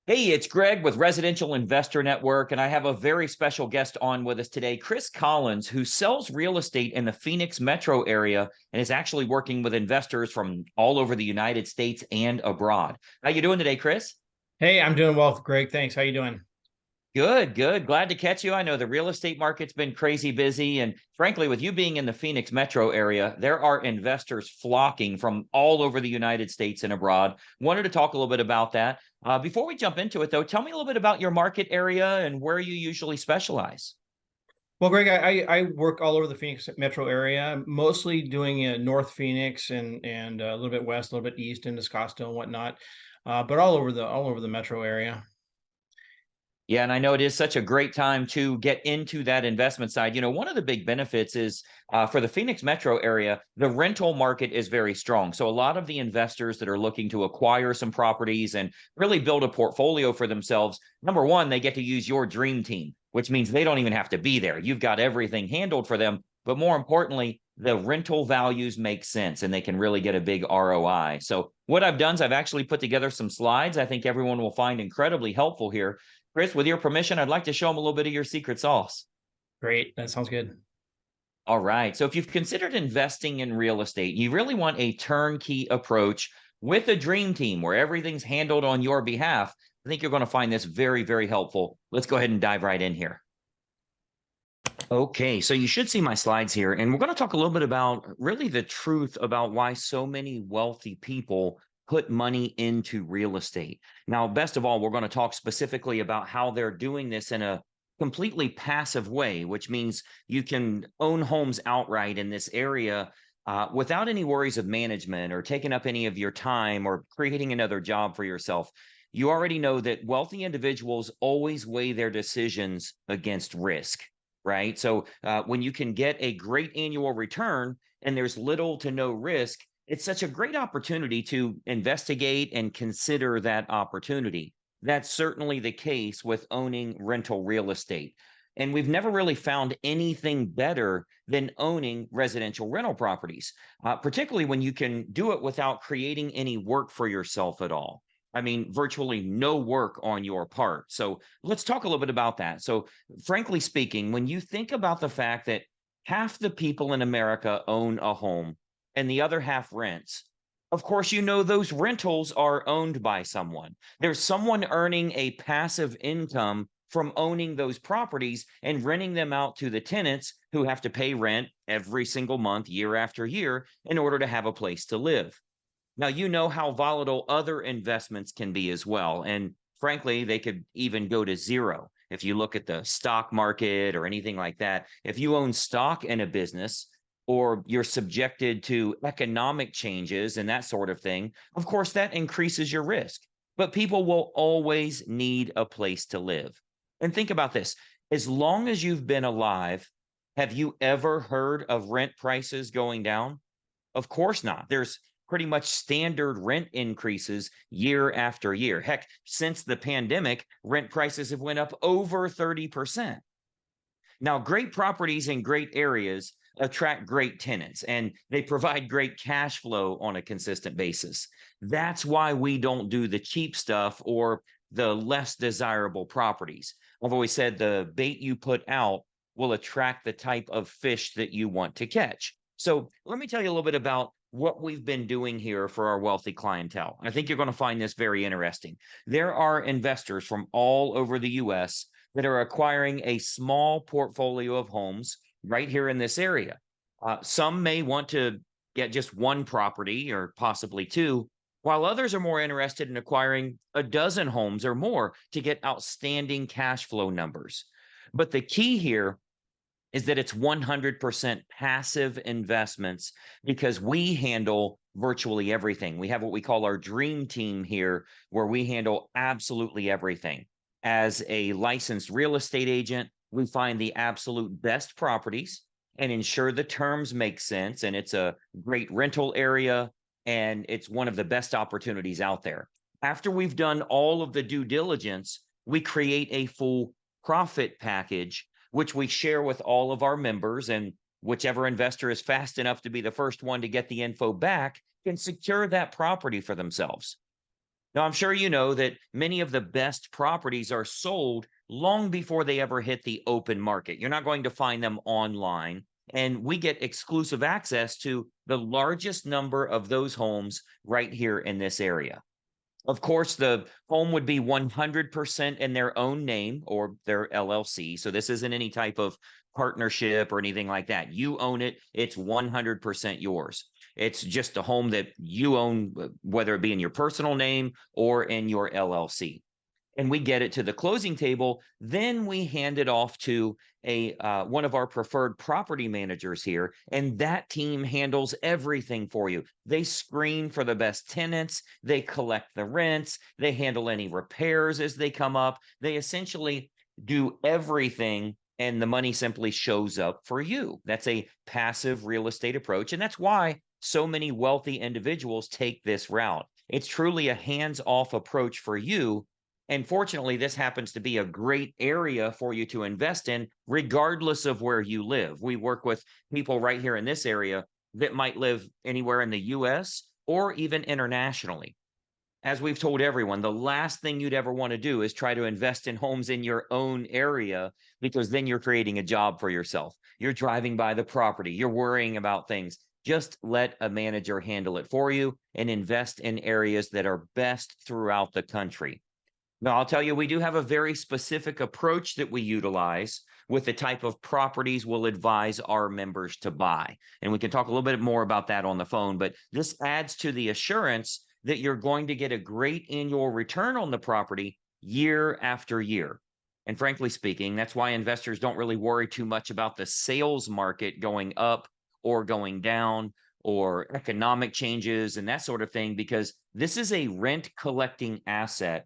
Hey, it's Greg with Residential Investor Network, and I have a very special guest on with us today, Chris Collins, who sells real estate in the Phoenix metro area and is actually working with investors from all over the United States and abroad. How you doing today, Chris? Hey, I'm doing well, Greg. Thanks. How you doing? Good, good. Glad to catch you. I know the real estate market's been crazy busy. And frankly, with you being in the Phoenix metro area, there are investors flocking from all over the United States and abroad. Wanted to talk a little bit about that. Before we jump into it, though, tell me a little bit about your market area and where you usually specialize. Well, Greg, I work all over the Phoenix metro area, mostly doing North Phoenix and a little bit west, a little bit east into Scottsdale and whatnot, but all over the metro area. Yeah, and I know it is such a great time to get into that investment side. One of the big benefits is for the Phoenix metro area, the rental market is very strong. So a lot of the investors that are looking to acquire some properties and really build a portfolio for themselves, number one, they get to use your dream team, which means they don't even have to be there. You've got everything handled for them. But more importantly, the rental values make sense and they can really get a big ROI. So what I've done is I've actually put together some slides I think everyone will find incredibly helpful here. Chris, with your permission, I'd like to show them a little bit of your secret sauce. Great. That sounds good. All right. So if you've considered investing in real estate, you really want a turnkey approach with a dream team where everything's handled on your behalf. I think you're going to find this very, very helpful. Let's go ahead and dive right in here. Okay, so you should see my slides here, and we're going to talk a little bit about really the truth about why so many wealthy people put money into real estate. Now, best of all, we're going to talk specifically about how they're doing this in a completely passive way, which means you can own homes outright in this area without any worries of management or taking up any of your time or creating another job for yourself. You already know that wealthy individuals always weigh their decisions against risk, right? So when you can get a great annual return and there's little to no risk, it's such a great opportunity to investigate and consider that opportunity. That's certainly the case with owning rental real estate. And we've never really found anything better than owning residential rental properties, particularly when you can do it without creating any work for yourself at all. I mean, virtually no work on your part. So let's talk a little bit about that. So, frankly speaking, when you think about the fact that half the people in America own a home and the other half rents, of course, you know those rentals are owned by someone. There's someone earning a passive income from owning those properties and renting them out to the tenants who have to pay rent every single month, year after year, in order to have a place to live. Now, you know how volatile other investments can be as well. And frankly, they could even go to zero. If you look at the stock market or anything like that, if you own stock in a business or you're subjected to economic changes and that sort of thing, of course, that increases your risk. But people will always need a place to live. And think about this, as long as you've been alive, have you ever heard of rent prices going down? Of course not. There's pretty much standard rent increases year after year. Heck, since the pandemic, rent prices have went up over 30%. Now, great properties in great areas attract great tenants and they provide great cash flow on a consistent basis. That's why we don't do the cheap stuff or the less desirable properties. I've always said the bait you put out will attract the type of fish that you want to catch. So let me tell you a little bit about what we've been doing here for our wealthy clientele. I think you're going to find this very interesting. There are investors from all over the US that are acquiring a small portfolio of homes right here in this area. Some may want to get just one property or possibly two, while others are more interested in acquiring a dozen homes or more to get outstanding cash flow numbers. But the key here is that it's 100% passive investments because we handle virtually everything. We have what we call our dream team here, where we handle absolutely everything. As a licensed real estate agent, we find the absolute best properties and ensure the terms make sense. And it's a great rental area and it's one of the best opportunities out there. After we've done all of the due diligence, we create a full profit package which we share with all of our members, and whichever investor is fast enough to be the first one to get the info back can secure that property for themselves. Now, I'm sure you know that many of the best properties are sold long before they ever hit the open market. You're not going to find them online. And we get exclusive access to the largest number of those homes right here in this area. Of course, the home would be 100% in their own name or their LLC. So this isn't any type of partnership or anything like that. You own it, it's 100% yours. It's just a home that you own, whether it be in your personal name or in your LLC, and we get it to the closing table. Then we hand it off to a one of our preferred property managers here, and that team handles everything for you. They screen for the best tenants, they collect the rents, they handle any repairs as they come up. They essentially do everything, and the money simply shows up for you. That's a passive real estate approach, and that's why so many wealthy individuals take this route. It's truly a hands-off approach for you, and fortunately, this happens to be a great area for you to invest in, regardless of where you live. We work with people right here in this area that might live anywhere in the US or even internationally. As we've told everyone, the last thing you'd ever want to do is try to invest in homes in your own area, because then you're creating a job for yourself. You're driving by the property, you're worrying about things. Just let a manager handle it for you and invest in areas that are best throughout the country. Now, I'll tell you, we do have a very specific approach that we utilize with the type of properties we'll advise our members to buy. And we can talk a little bit more about that on the phone, but this adds to the assurance that you're going to get a great annual return on the property year after year. And frankly speaking, that's why investors don't really worry too much about the sales market going up or going down, or economic changes and that sort of thing, because this is a rent collecting asset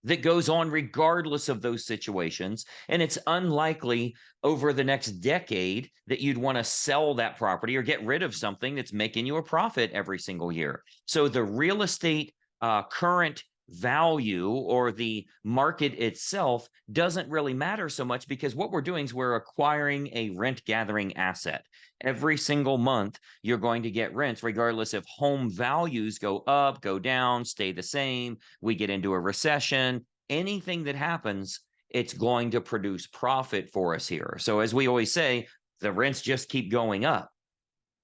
that goes on regardless of those situations. And it's unlikely over the next decade that you'd want to sell that property or get rid of something that's making you a profit every single year. So the real estate current value or the market itself doesn't really matter so much, because what we're doing is we're acquiring a rent gathering asset. Every single month, you're going to get rents regardless if home values go up, go down, stay the same, we get into a recession, anything that happens, it's going to produce profit for us here. So as we always say, the rents just keep going up.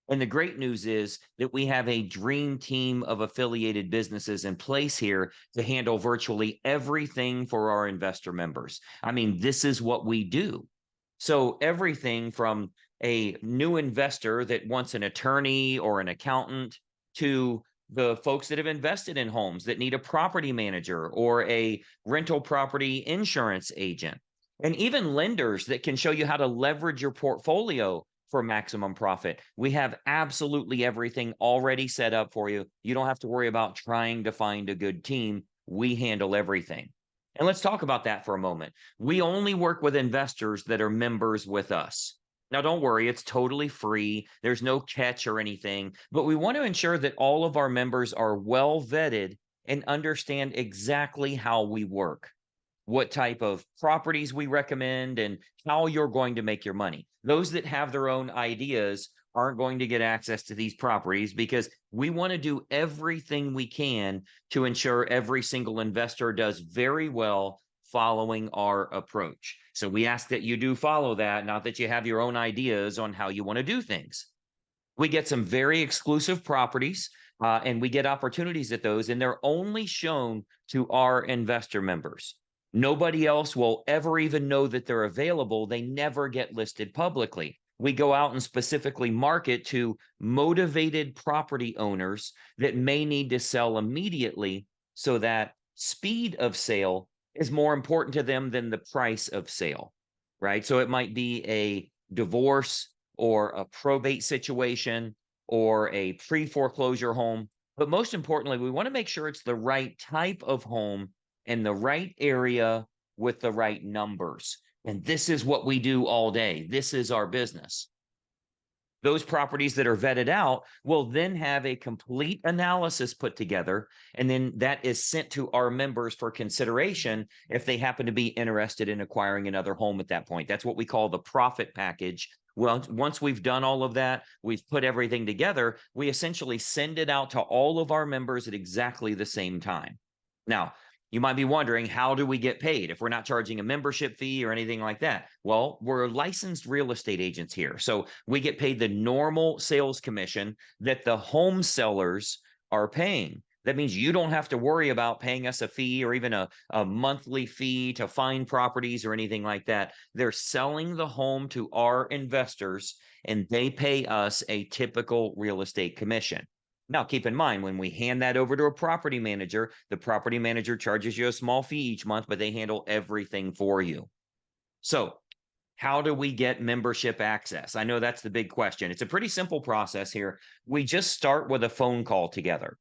And the great news is that we have a dream team of affiliated businesses in place here to handle virtually everything for our investor members. I mean, this is what we do. So everything from a new investor that wants an attorney or an accountant, to the folks that have invested in homes that need a property manager or a rental property insurance agent, and even lenders that can show you how to leverage your portfolio for maximum profit. We have absolutely everything already set up for you. You don't have to worry about trying to find a good team. We handle everything. And let's talk about that for a moment. We only work with investors that are members with us. Now, don't worry, it's totally free. There's no catch or anything, but we want to ensure that all of our members are well vetted and understand exactly how we work, what type of properties we recommend, and how you're going to make your money. Those that have their own ideas aren't going to get access to these properties, because we want to do everything we can to ensure every single investor does very well following our approach. So we ask that you do follow that, not that you have your own ideas on how you want to do things. We get some very exclusive properties, and we get opportunities at those, and they're only shown to our investor members. Nobody else will ever even know that they're available. They never get listed publicly. We go out and specifically market to motivated property owners that may need to sell immediately, so that speed of sale is more important to them than the price of sale, right? So it might be a divorce or a probate situation or a pre-foreclosure home. But most importantly, we want to make sure it's the right type of home in the right area with the right numbers. And this is what we do all day. This is our business. Those properties that are vetted out will then have a complete analysis put together, and then that is sent to our members for consideration if they happen to be interested in acquiring another home at that point. That's what we call the profit package. Well, once we've done all of that, we've put everything together, we essentially send it out to all of our members at exactly the same time. Now, you might be wondering, how do we get paid if we're not charging a membership fee or anything like that? Well, we're licensed real estate agents here. So we get paid the normal sales commission that the home sellers are paying. That means you don't have to worry about paying us a fee or even a monthly fee to find properties or anything like that. They're selling the home to our investors and they pay us a typical real estate commission. Now, keep in mind, when we hand that over to a property manager, the property manager charges you a small fee each month, but they handle everything for you. So, how do we get membership access? I know that's the big question. It's a pretty simple process here. We just start with a phone call together.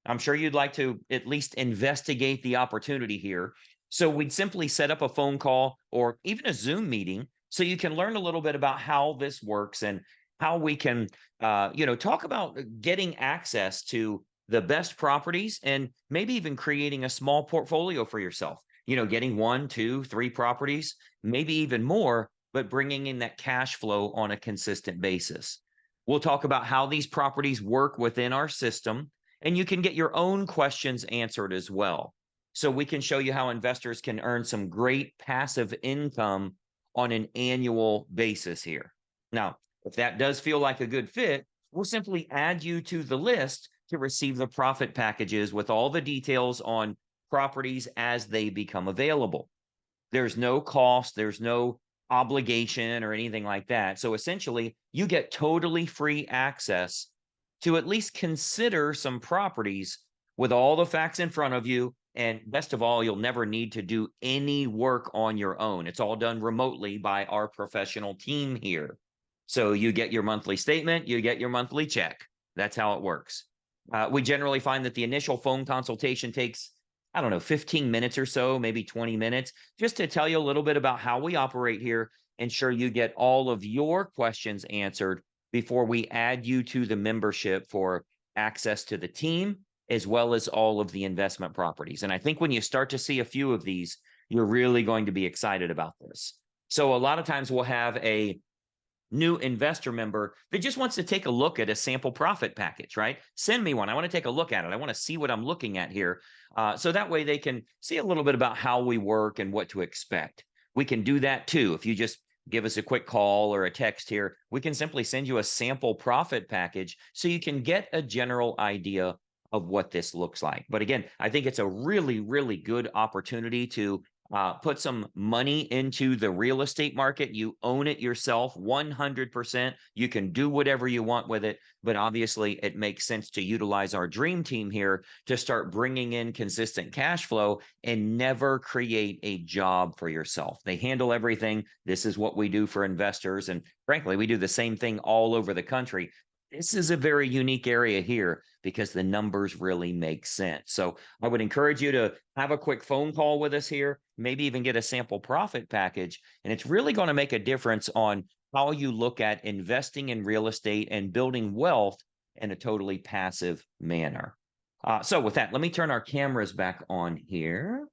I'm sure you'd like to at least investigate the opportunity here. So, we'd simply set up a phone call or even a Zoom meeting so you can learn a little bit about how this works and how we can talk about getting access to the best properties and maybe even creating a small portfolio for yourself, getting one, two, three properties, maybe even more, but bringing in that cash flow on a consistent basis. We'll talk about how these properties work within our system, and you can get your own questions answered as well. So we can show you how investors can earn some great passive income on an annual basis here. Now, if that does feel like a good fit, we'll simply add you to the list to receive the profit packages with all the details on properties as they become available. There's no cost, there's no obligation or anything like that. So essentially, you get totally free access to at least consider some properties with all the facts in front of you. And best of all, you'll never need to do any work on your own. It's all done remotely by our professional team here. So you get your monthly statement, you get your monthly check. That's how it works. We generally find that the initial phone consultation takes, I don't know, 15 minutes or so, maybe 20 minutes, just to tell you a little bit about how we operate here, ensure you get all of your questions answered before we add you to the membership for access to the team, as well as all of the investment properties. And I think when you start to see a few of these, you're really going to be excited about this. So a lot of times we'll have a new investor member that just wants to take a look at a sample profit package, right? Send me one. I want to take a look at it. I want to see what I'm looking at here. So that way they can see a little bit about how we work and what to expect. We can do that too. If you just give us a quick call or a text here, we can simply send you a sample profit package so you can get a general idea of what this looks like. But again, I think it's a really, really good opportunity to put some money into the real estate market. You own it yourself 100%. You can do whatever you want with it. But obviously, it makes sense to utilize our dream team here to start bringing in consistent cash flow and never create a job for yourself. They handle everything. This is what we do for investors. And frankly, we do the same thing all over the country. This is a very unique area here because the numbers really make sense. So I would encourage you to have a quick phone call with us here, maybe even get a sample profit package. And it's really going to make a difference on how you look at investing in real estate and building wealth in a totally passive manner. So with that, let me turn our cameras back on here.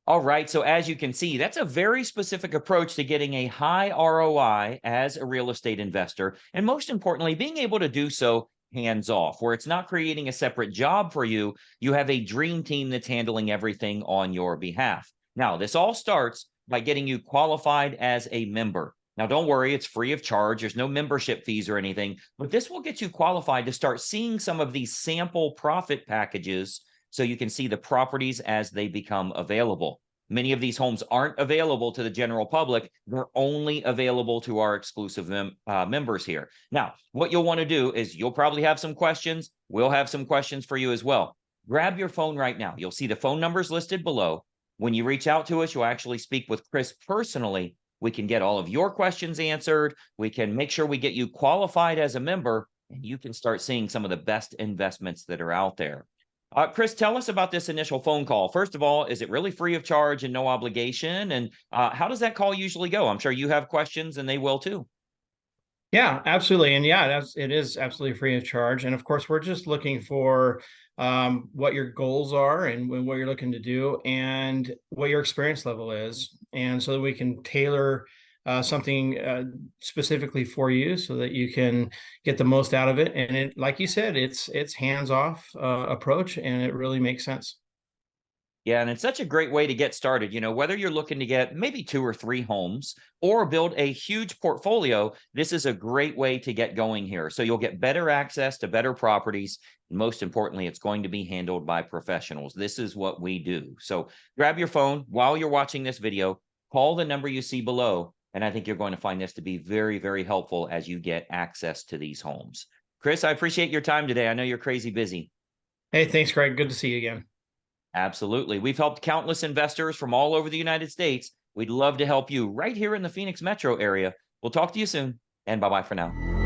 All right. So as you can see, that's a very specific approach to getting a high ROI as a real estate investor. And most importantly, being able to do so hands off, where it's not creating a separate job for you. You have a dream team that's handling everything on your behalf. Now, this all starts by getting you qualified as a member. Now, don't worry, it's free of charge. There's no membership fees or anything, but this will get you qualified to start seeing some of these sample profit packages so you can see the properties as they become available. Many of these homes aren't available to the general public. They're only available to our exclusive members here. Now, what you'll want to do is you'll probably have some questions. We'll have some questions for you as well. Grab your phone right now. You'll see the phone numbers listed below. When you reach out to us, you'll actually speak with Chris personally. We can get all of your questions answered. We can make sure we get you qualified as a member, and you can start seeing some of the best investments that are out there. Chris, tell us about this initial phone call. First of all, is it really free of charge and no obligation? And how does that call usually go? I'm sure you have questions and they will too. Yeah, absolutely. And yeah, it is absolutely free of charge. And of course, we're just looking for what your goals are and what you're looking to do and what your experience level is. And so that we can tailor something specifically for you so that you can get the most out of it. And it, like you said, it's hands-off approach, and it really makes sense. Yeah, and it's such a great way to get started. Whether you're looking to get maybe 2 or 3 homes or build a huge portfolio, this is a great way to get going here. So you'll get better access to better properties. And most importantly, it's going to be handled by professionals. This is what we do. So grab your phone while you're watching this video, call the number you see below. And I think you're going to find this to be very, very helpful as you get access to these homes. Chris, I appreciate your time today. I know you're crazy busy. Hey, thanks, Greg. Good to see you again. Absolutely. We've helped countless investors from all over the United States. We'd love to help you right here in the Phoenix metro area. We'll talk to you soon, and bye-bye for now.